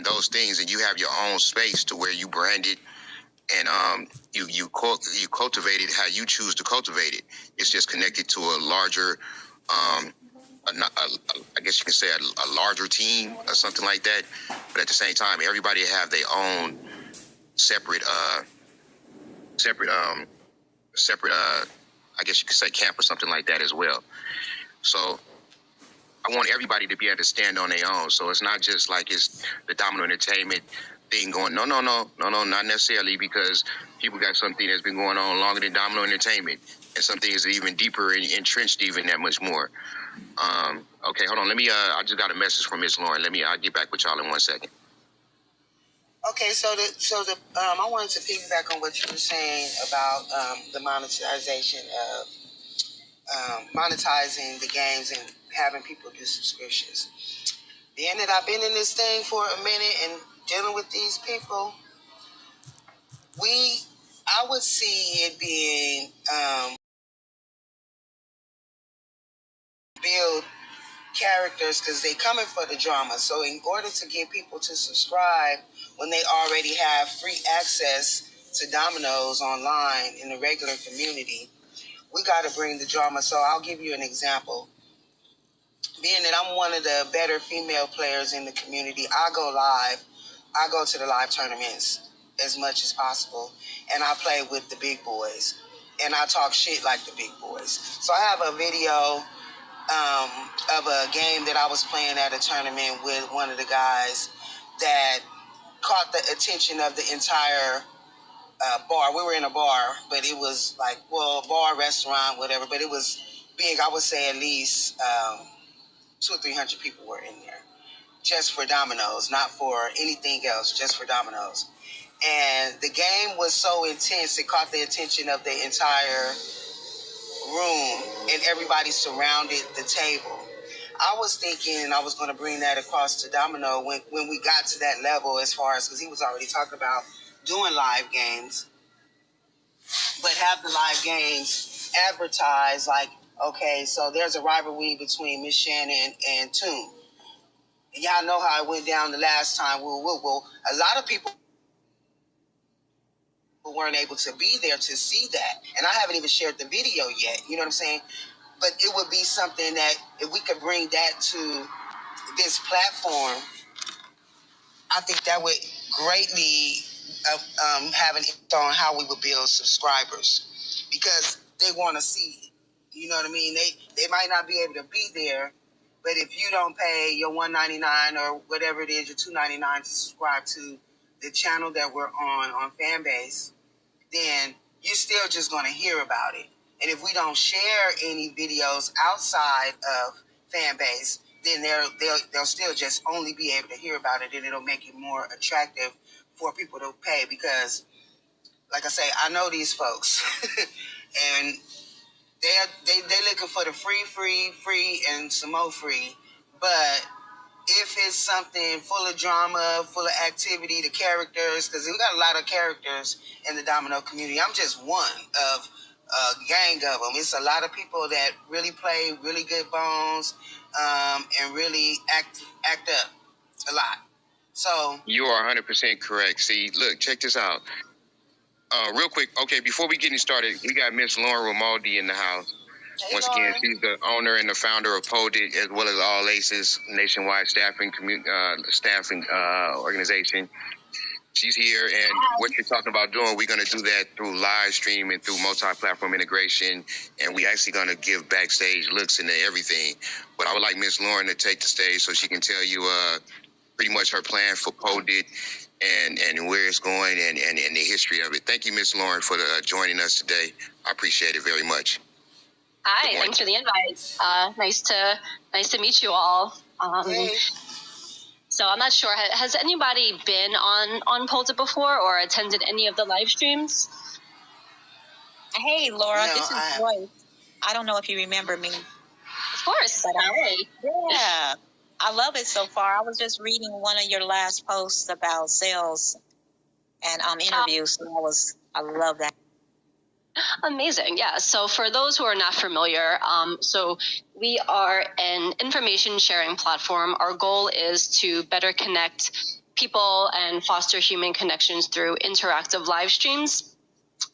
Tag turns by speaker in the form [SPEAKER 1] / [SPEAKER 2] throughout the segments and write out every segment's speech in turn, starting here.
[SPEAKER 1] and those things, and you have your own space to where you brand it, and you cultivate it how you choose to cultivate it. It's just connected to a larger, I guess you can say a larger team or something like that. But at the same time, everybody have their own separate, I guess you could say camp or something like that as well. So I want everybody to be able to stand on their own. So it's not just like it's the Domino Entertainment thing going, no, not necessarily, because people got something that's been going on longer than Domino Entertainment, and something is even deeper and entrenched even that much more. Okay, hold on. Let me, I just got a message from Miss Lauren. I'll get back with y'all in 1 second.
[SPEAKER 2] Okay, so I wanted to piggyback on what you were saying about the monetization of monetizing the games and having people do subscriptions. Being that I've been in this thing for a minute and dealing with these people, I would see it being build characters because they coming for the drama. So in order to get people to subscribe when they already have free access to Domino's online in the regular community, we got to bring the drama. So I'll give you an example. Being that I'm one of the better female players in the community, I go live. I go to the live tournaments as much as possible, and I play with the big boys, and I talk shit like the big boys. So I have a video of a game that I was playing at a tournament with one of the guys that caught the attention of the entire bar. We were in a bar, but it was like, well, bar, restaurant, whatever, but it was big. I would say at least 200 or 300 people were in there just for Domino's, not for anything else, just for Domino's. And the game was so intense, it caught the attention of the entire room, and everybody surrounded the table. I was thinking I was going to bring that across to Domino when we got to that level, as far as, because he was already talking about doing live games, but have the live games advertised like, okay, so there's a rivalry between Miss Shannon and Toon. Y'all know how it went down the last time. Well, a lot of people weren't able to be there to see that. And I haven't even shared the video yet. You know what I'm saying? But it would be something that if we could bring that to this platform, I think that would greatly have an impact on how we would build subscribers, because they want to see it. You know what I mean? They might not be able to be there, but if you don't pay your $1.99 or whatever it is, your $2.99 to subscribe to the channel that we're on Fanbase, then you're still just going to hear about it. And if we don't share any videos outside of Fanbase, then they'll still just only be able to hear about it, and it'll make it more attractive for people to pay. Because, like I say, I know these folks, and they looking for the free, and some more free. But if it's something full of drama, full of activity, the characters, because we got a lot of characters in the Domino community. I'm just one of a gang of them. It's a lot of people that really play really good bones, and really act up a lot. So
[SPEAKER 1] You are 100% correct. See, look, check this out. Real quick, okay, before we get started, we got Miss Lauren Raimondi in the house.
[SPEAKER 2] hey,
[SPEAKER 1] Once
[SPEAKER 2] Lauren.
[SPEAKER 1] again, she's the owner and the founder of Poldit, as well as All Aces nationwide staffing organization. She's here, and what you're talking about doing, we're going to do that through live stream and through multi-platform integration, and we actually going to give backstage looks into everything. But I would like Miss Lauren to take the stage so she can tell you pretty much her plan for Poldit and where it's going and the history of it. Thank you, Miss Lauren, for joining us today. I appreciate it very much.
[SPEAKER 3] Hi, thanks for the invite. Nice to meet you all.
[SPEAKER 2] Hey.
[SPEAKER 3] So I'm not sure, has anybody been on Poldit before or attended any of the live streams?
[SPEAKER 4] Hey, Laura,
[SPEAKER 2] No,
[SPEAKER 4] this is
[SPEAKER 2] I
[SPEAKER 4] Joyce. I don't know if you remember me.
[SPEAKER 3] Of course.
[SPEAKER 4] But
[SPEAKER 3] Hi.
[SPEAKER 4] Yeah, I love it so far. I was just reading one of your last posts about sales and interviews. So I love that.
[SPEAKER 3] Amazing. Yeah. So for those who are not familiar, so we are an information sharing platform. Our goal is to better connect people and foster human connections through interactive live streams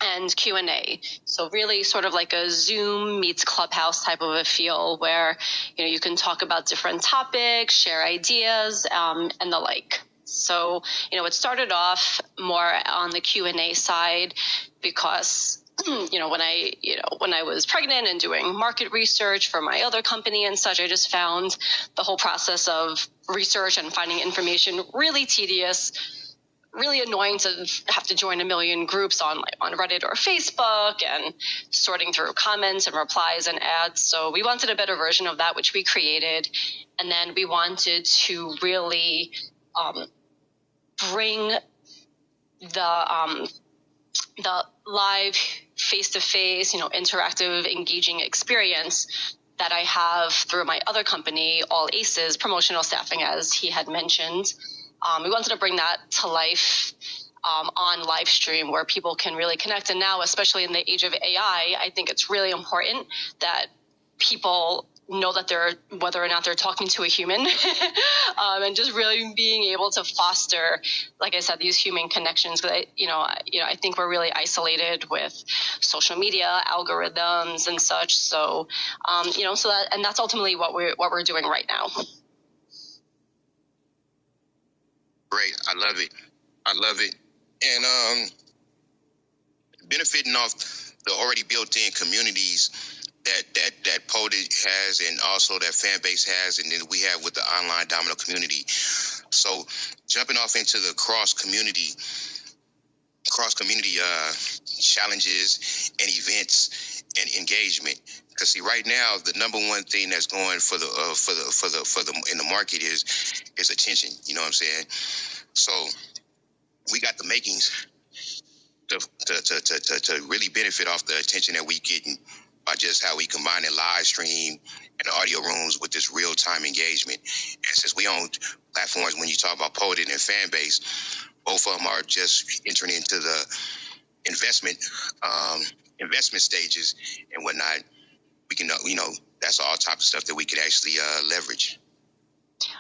[SPEAKER 3] and Q&A. So really sort of like a Zoom meets Clubhouse type of a feel where, you can talk about different topics, share ideas, and the like. So, it started off more on the Q&A side because when I was pregnant and doing market research for my other company and such, I just found the whole process of research and finding information really tedious, really annoying to have to join a million groups on Reddit or Facebook and sorting through comments and replies and ads. So we wanted a better version of that, which we created. And then we wanted to really bring the live face-to-face, interactive, engaging experience that I have through my other company, All Aces Promotional Staffing, as he had mentioned. We wanted to bring that to life on live stream where people can really connect. And now, especially in the age of AI, I think it's really important that people know that whether or not they're talking to a human, and just really being able to foster, like I said, these human connections. Because I think we're really isolated with social media algorithms and such. So, and that's ultimately what we're doing right now.
[SPEAKER 1] Great, I love it, and benefiting off the already built-in communities that Poldit has, and also that fan base has, and then we have with the online Domino community. So jumping off into the cross community challenges and events and engagement. Because see, right now the number one thing that's going for the in the market is attention. You know what I'm saying? So we got the makings to really benefit off the attention that we getting by just how we combine the live stream and audio rooms with this real-time engagement. And since we own platforms, when you talk about Poldit and fan base, both of them are just entering into the investment stages and whatnot. We can, that's all type of stuff that we can actually leverage.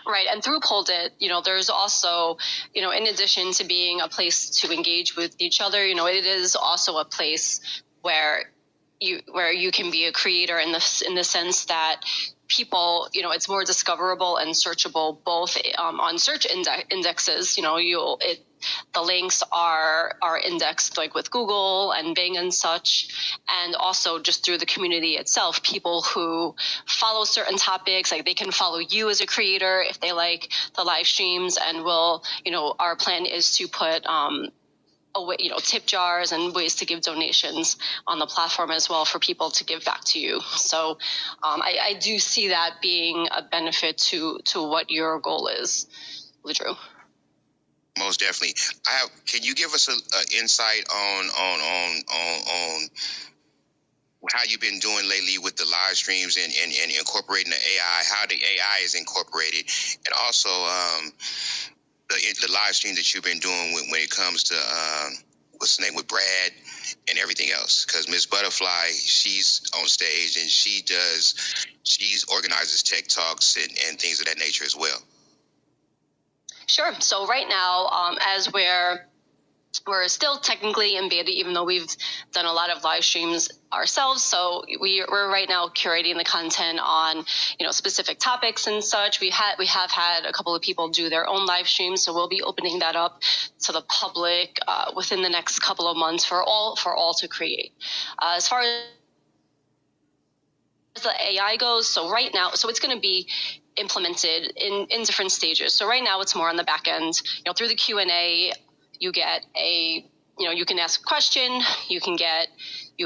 [SPEAKER 3] Right. And through Poldit, there's also, in addition to being a place to engage with each other, it is also a place where you can be a creator in the sense that people, it's more discoverable and searchable both on search indexes. The links are indexed like with Google and Bing and such, and also just through the community itself. People who follow certain topics, like they can follow you as a creator if they like the live streams, and our plan is to put tip jars and ways to give donations on the platform as well for people to give back to you. So I do see that being a benefit to what your goal is, Ludrew.
[SPEAKER 1] Most definitely. Can you give us an insight on how you've been doing lately with the live streams and incorporating the AI, how the AI is incorporated, and also the live stream that you've been doing when it comes to what's the name with Brad and everything else? Because Miss Butterfly, she's on stage and she organizes tech talks and things of that nature as well.
[SPEAKER 3] Sure. So right now, as we're still technically in beta, even though we've done a lot of live streams ourselves. So we're right now curating the content on, specific topics and such. We have had a couple of people do their own live streams, so we'll be opening that up to the public within the next couple of months for all to create. As far as the AI goes, so right now, it's going to be implemented in different stages. So right now it's more on the back end. Through the Q&A, you get you can ask a question, you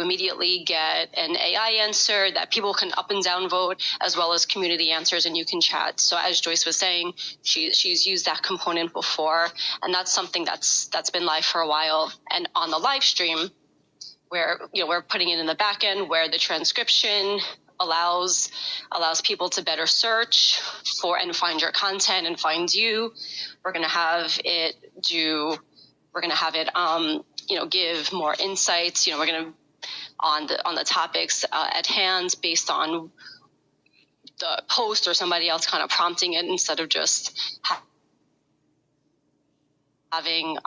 [SPEAKER 3] immediately get an AI answer that people can up and down vote, as well as community answers, and you can chat. So as Joyce was saying, she's used that component before, and that's something that's been live for a while. And on the live stream, where we're putting it in the back end, where the transcription allows people to better search for and find your content and find you. We're going to have it give more insights. We're going to on the topics at hand based on the post or somebody else kind of prompting it, instead of just having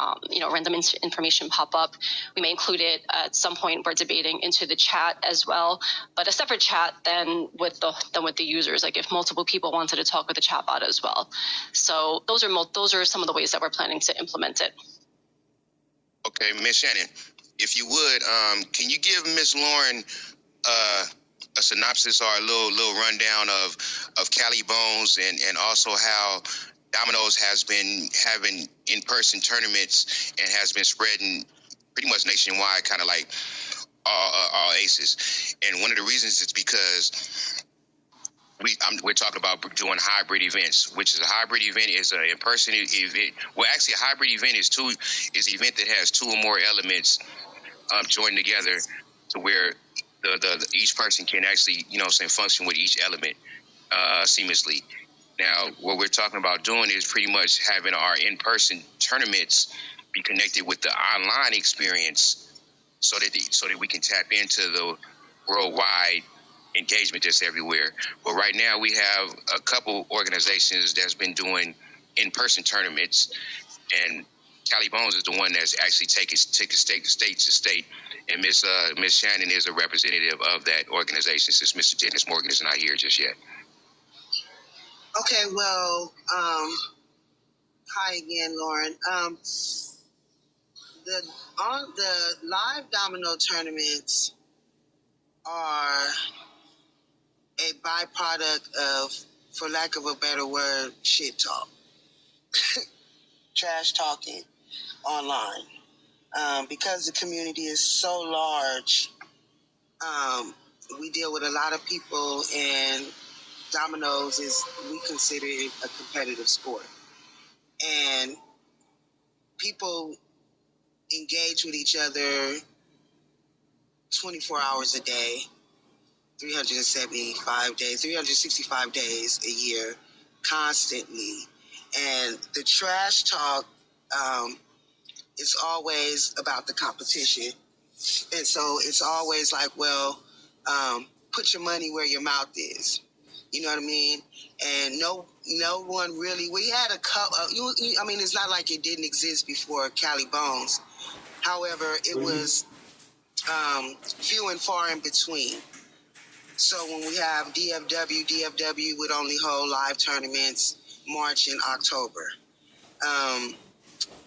[SPEAKER 3] random information pop up. We may include it at some point. We're debating into the chat as well, but a separate chat than with the users. Like if multiple people wanted to talk with the chatbot as well. So those are some of the ways that we're planning to implement it.
[SPEAKER 1] Okay, Ms. Shannon, if you would, can you give Ms. Lauren a synopsis or a little rundown of Cali Bones and also how Domino's has been having in-person tournaments and has been spreading pretty much nationwide, kind of like all aces. And one of the reasons is because we're talking about doing hybrid events, which is a hybrid event is an in-person event. Well, actually, a hybrid event is an event that has two or more elements joined together to where the each person can actually, function with each element seamlessly. Now, what we're talking about doing is pretty much having our in-person tournaments be connected with the online experience, so that we can tap into the worldwide engagement that's everywhere. But right now, we have a couple organizations that's been doing in-person tournaments, and Cali Bones is the one that's actually taking state to state. And Miss Shannon is a representative of that organization, since Mr. Dennis Morgan is not here just yet.
[SPEAKER 2] Okay, well, hi again, Lauren. The live domino tournaments are a byproduct of, for lack of a better word, shit talk. Trash talking online. Because the community is so large, we deal with a lot of people, and dominoes we consider it a competitive sport. And people engage with each other 24 hours a day, 365 days a year, constantly. And the trash talk is always about the competition. And so it's always like, well, put your money where your mouth is. You know what I mean? And no one really. We had a couple. It's not like it didn't exist before Cali Bones. However, it was few and far in between. So when we have DFW would only hold live tournaments March and October.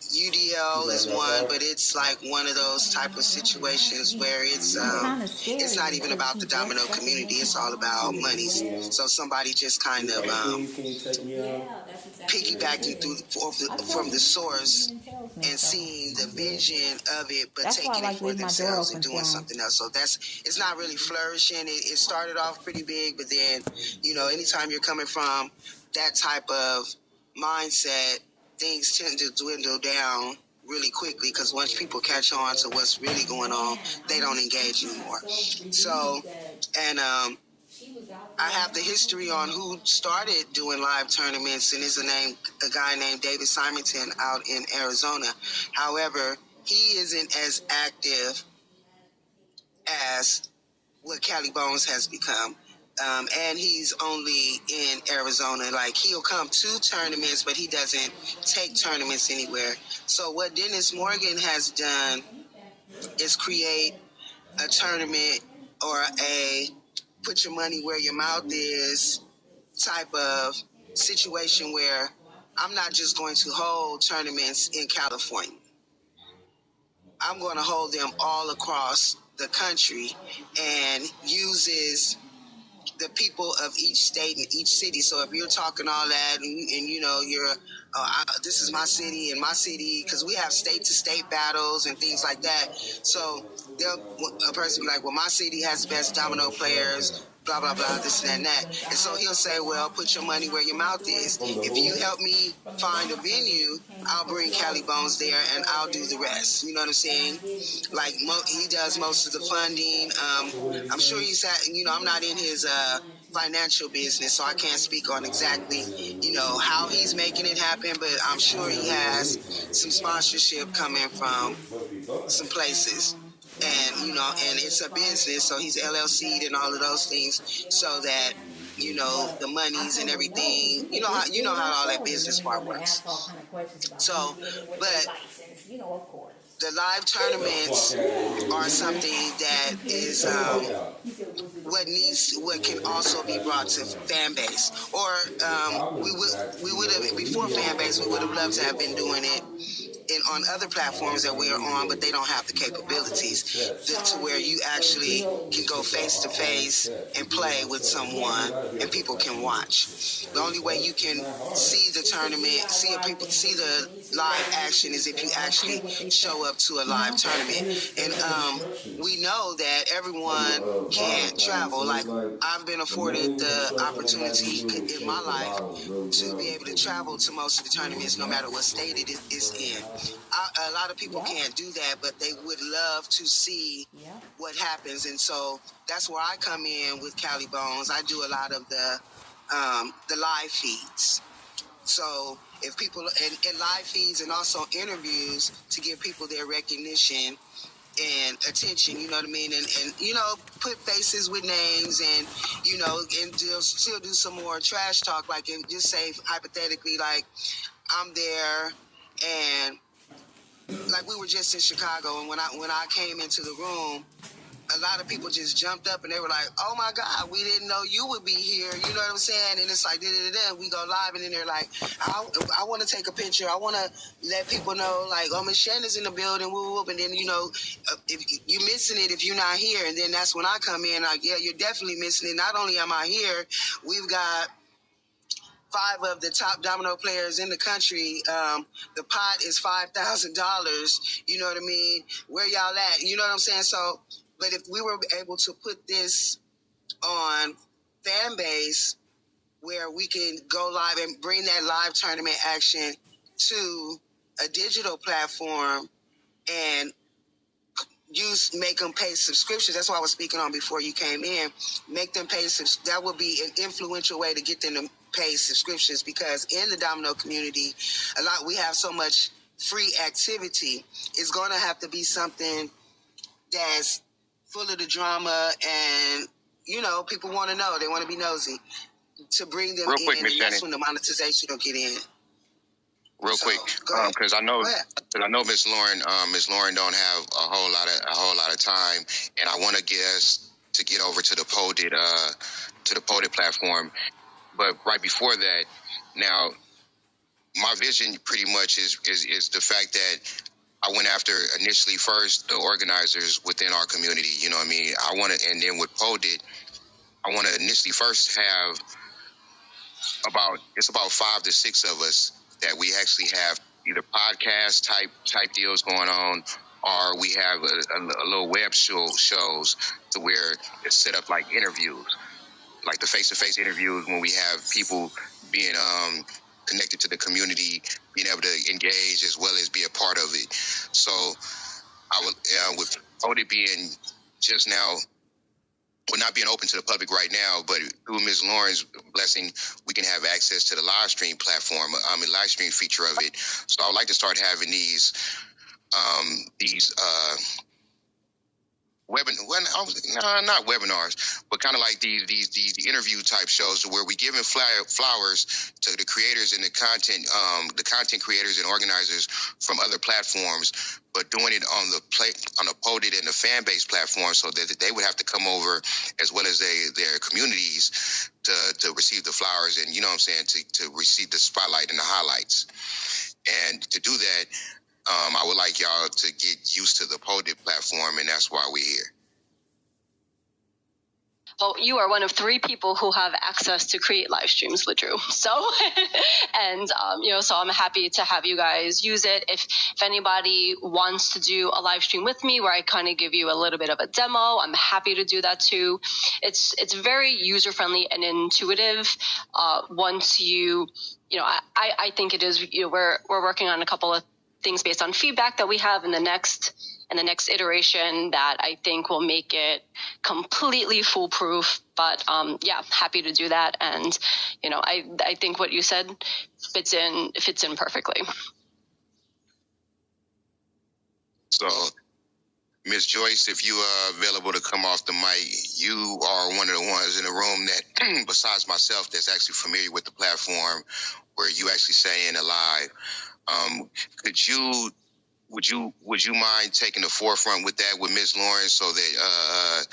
[SPEAKER 2] UDL is one, but it's like one of those type of situations where it's not even about the domino community. It's all about money. So somebody just kind of piggybacking from the source and seeing the vision of it, but taking it for themselves and doing something else. So it's not really flourishing. It started off pretty big, but then, anytime you're coming from that type of mindset, things tend to dwindle down really quickly, because once people catch on to what's really going on, they don't engage anymore. So, and I have the history on who started doing live tournaments, and is a guy named David Simonton out in Arizona. However, he isn't as active as what Cali Bones has become. And he's only in Arizona. Like, he'll come to tournaments, but he doesn't take tournaments anywhere. So what Dennis Morgan has done is create a tournament, or a put your money where your mouth is type of situation, where I'm not just going to hold tournaments in California. I'm going to hold them all across the country, and uses the people of each state and each city. So if you're talking all that, and you're, this is my city and my city, because we have state to state battles and things like that. So a person be like, well, my city has the best domino players, blah, blah, blah, this and that. And so he'll say, well, put your money where your mouth is. If you help me find a venue, I'll bring Cali Bones there, and I'll do the rest. You know what I'm saying? Like, he does most of the funding. I'm sure he's I'm not in his financial business, so I can't speak on exactly, how he's making it happen, but I'm sure he has some sponsorship coming from some places. And, and it's a business, so he's LLC'd and all of those things, so that the monies and everything. You know how all that business part works. So, but the live tournaments are something that is what can also be brought to fan base. Or we would have before fan base, we would have loved to have been doing it on other platforms that we are on, but they don't have the capabilities to where you actually can go face to face and play with someone and people can watch. The only way you can see the tournament, see the live action is if you actually show up to a live tournament. And we know that everyone can't travel. Like, I've been afforded the opportunity in my life to be able to travel to most of the tournaments, no matter what state it is in. A lot of people can't do that, but they would love to see what happens. And so that's where I come in with Cali Bones. I do a lot of the live feeds. So if people and live feeds and also interviews to give people their recognition and attention, you know what I mean, and put faces with names, and and still do some more trash talk, like, and just say hypothetically, like, I'm there, and like we were just in Chicago, and when I came into the room, a lot of people just jumped up and they were like, "Oh my God, we didn't know you would be here." You know what I'm saying? And it's like, we go live, and then they're like, "I want to take a picture. I want to let people know, like, oh, Miss Shannon's in the building, whoop, whoop." And then if you're missing it if you're not here, and then that's when I come in, like, yeah, you're definitely missing it. Not only am I here, we've got 5 of the top domino players in the country. The pot is $5,000. You know what I mean? Where y'all at? You know what I'm saying? So, but if we were able to put this on fan base where we can go live and bring that live tournament action to a digital platform and make them pay subscriptions. That's what I was speaking on before you came in. Make them pay. That would be an influential way to get them to pay subscriptions, because in the domino community, we have so much free activity. It's going to have to be something that's full of the drama, and people want to know. They want to be nosy to bring them
[SPEAKER 1] Real
[SPEAKER 2] in,
[SPEAKER 1] quick, Ms.
[SPEAKER 2] and that's
[SPEAKER 1] Shannon.
[SPEAKER 2] when the monetization will get in.
[SPEAKER 1] Real quick, because I know Miss Lauren don't have a whole lot of time, and I want to get us to get over to the Poldit platform. But right before that, now my vision pretty much is the fact that I went after initially first the organizers within our community. You know what I mean? And then with Poldit, I want to initially first have about 5 to 6 of us that we actually have either podcast type deals going on, or we have a little web shows to where it's set up like interviews, like the face-to-face interviews, when we have people being connected to the community, being able to engage as well as be a part of it. So I would, with Poldit being just now, well, not being open to the public right now, but through Ms. Lauren's blessing, we can have access to the live stream platform, live stream feature of it. So I would like to start having these not webinars, but kind of like these interview type shows where we giving flowers to the creators and the content creators and organizers from other platforms, but doing it on the Poldit and the fan base platform, so that they would have to come over as well as their communities to receive the flowers, and to receive the spotlight and the highlights. And to do that, I would like y'all to get used to the Poldit platform, and that's why we're here.
[SPEAKER 3] Well, you are one of 3 people who have access to create live streams, Ladru. So, and so I'm happy to have you guys use it. If anybody wants to do a live stream with me, where I kind of give you a little bit of a demo, I'm happy to do that too. It's very user friendly and intuitive. Once I think it is. We're working on a couple of things based on feedback that we have in the next iteration that I think will make it completely foolproof. But happy to do that. And I think what you said fits in perfectly.
[SPEAKER 1] So Miss Joyce, if you are available to come off the mic, you are one of the ones in the room that, besides myself, that's actually familiar with the platform where you actually say in a live. Would you mind taking the forefront with that with Miss Lauren so that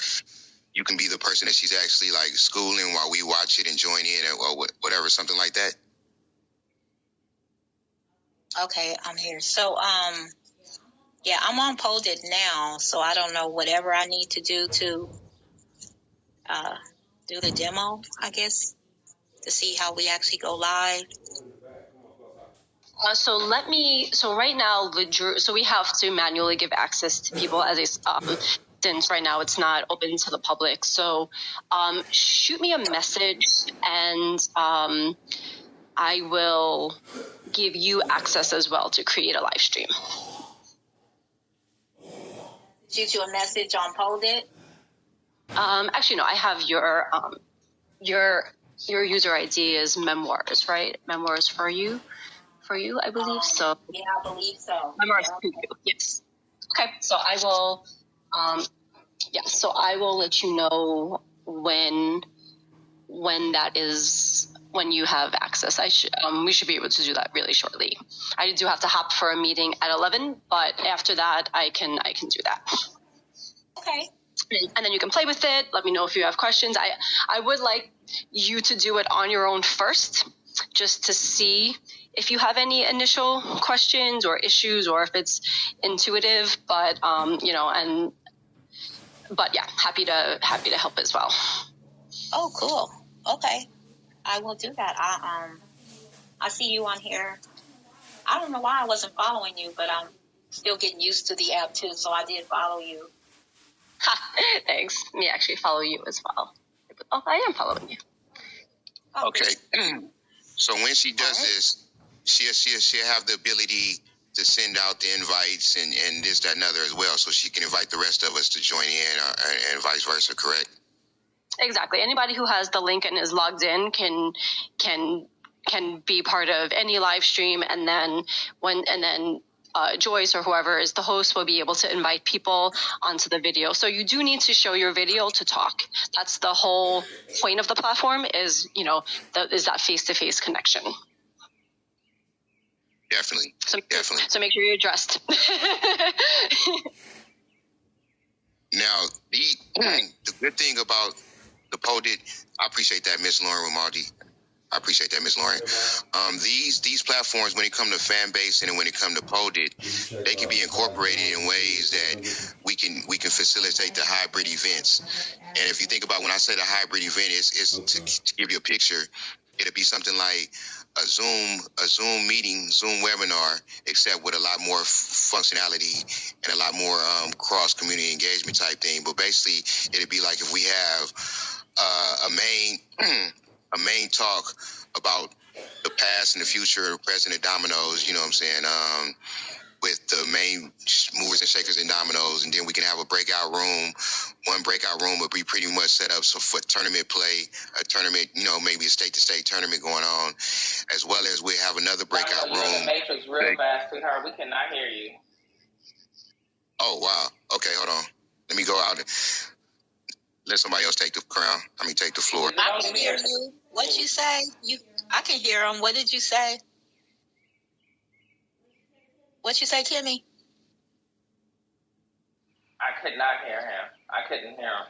[SPEAKER 1] you can be the person that she's actually like schooling while we watch it and join in or whatever, something like that?
[SPEAKER 4] Okay, I'm here. So, yeah, I'm on Poldit now, so I don't know whatever I need to do to do the demo, I guess, to see how we actually go live.
[SPEAKER 3] So right now, so we have to manually give access to people as a, since right now it's not open to the public. So shoot me a message and I will give you access as well to create a live stream.
[SPEAKER 4] Shoot you a message on Poldit?
[SPEAKER 3] Actually, no, I have your user ID is Memoirs, right? Memoirs for you, I believe. So
[SPEAKER 4] yeah, I believe so.
[SPEAKER 3] Memoirs for you, yes. Okay, so I will, so I will let you know when that is, when you have access. We should be able to do that really shortly. I do have to hop for a meeting at 11, but after that, I can do that.
[SPEAKER 4] Okay.
[SPEAKER 3] And then you can play with it. Let me know if you have questions. I would like you to do it on your own first, just to see if you have any initial questions or issues, or if it's intuitive. But but yeah, happy to help as well.
[SPEAKER 4] Oh, cool. Okay, I will do that. I see you on here. I don't know why I wasn't following you, but I'm still getting used to the app too, so I did follow you.
[SPEAKER 3] Thanks. Me actually follow you as well. Oh, I am following you.
[SPEAKER 4] Oh,
[SPEAKER 1] okay. So when she does this, she'll have the ability to send out the invites and this, that, and other as well, so she can invite the rest of us to join in and vice versa, correct?
[SPEAKER 3] Exactly. Anybody who has the link and is logged in can be part of any live stream, and then Joyce or whoever is the host will be able to invite people onto the video. So you do need to show your video to talk. That's the whole point of the platform, is that face-to-face connection.
[SPEAKER 1] Definitely. Definitely.
[SPEAKER 3] So make sure you're dressed.
[SPEAKER 1] Now, the good thing about the Poldit, I appreciate that, Miss Lauren Raimondi. I appreciate that, Ms. Lauren. These platforms, when it comes to fan base and when it comes to Poldit, they can be incorporated in ways that we can facilitate the hybrid events. And if you think about when I say the hybrid event, is to give you a picture, it'll be something like a Zoom meeting, Zoom webinar, except with a lot more functionality and a lot more cross community engagement type thing. But basically, it'll be like if we have a main talk about the past and the future of President Domino's, you know what I'm saying, with the main movers and shakers in Domino's, and then we can have a breakout room. One breakout room would be pretty much set up so for tournament play, a tournament, maybe a state-to-state tournament going on, as well as we have another breakout room.
[SPEAKER 5] You're in the matrix real fast, sweetheart. We cannot hear you.
[SPEAKER 1] Oh, wow. Okay, hold on. Let me go out. Let somebody else take the crown. Take the floor.
[SPEAKER 4] I can hear you. What you say? I can hear him. What did you say? What you say, Kimmy?
[SPEAKER 5] I could not hear him. I couldn't hear him.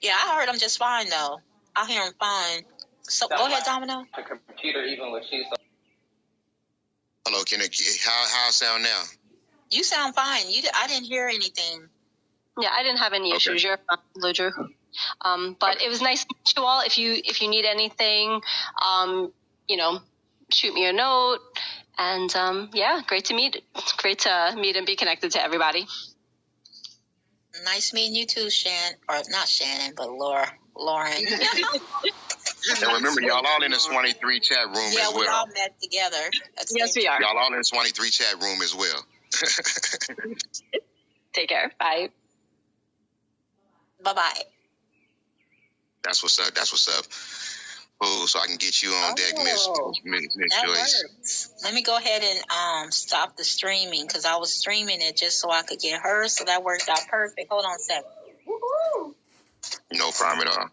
[SPEAKER 4] Yeah, I heard him just fine, though. I hear him fine. So go ahead, Domino.
[SPEAKER 5] The computer, even with you.
[SPEAKER 1] Hello, how I sound now?
[SPEAKER 4] You sound fine. I didn't hear anything.
[SPEAKER 3] Yeah, I didn't have any issues. You're fine, Ludru. But it was nice to meet you all. If you need anything, shoot me a note. And great to meet. Great to meet and be connected to everybody.
[SPEAKER 4] Nice meeting you too, or not Shannon, but Lauren.
[SPEAKER 1] And remember, y'all all in the 23 chat room as well.
[SPEAKER 4] Yeah, we all met together.
[SPEAKER 3] Yes, we are.
[SPEAKER 1] Y'all all in the 23 chat room as well.
[SPEAKER 3] Take care. Bye.
[SPEAKER 4] Bye-bye.
[SPEAKER 1] That's what's up. Cool, so I can get you on deck, Miss
[SPEAKER 4] That
[SPEAKER 1] Joyce.
[SPEAKER 4] works. Let me go ahead and stop the streaming because I was streaming it just so I could get her. So that worked out perfect. Hold on a second. Woohoo!
[SPEAKER 1] No problem at all.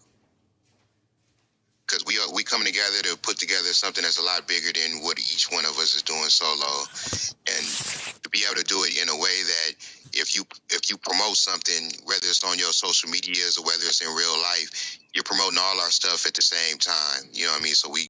[SPEAKER 1] Because we coming together to put together something that's a lot bigger than what each one of us is doing solo, and to be able to do it in a way that if you promote something, whether it's on your social medias or whether it's in real life, you're promoting all our stuff at the same time. You know what I mean? So we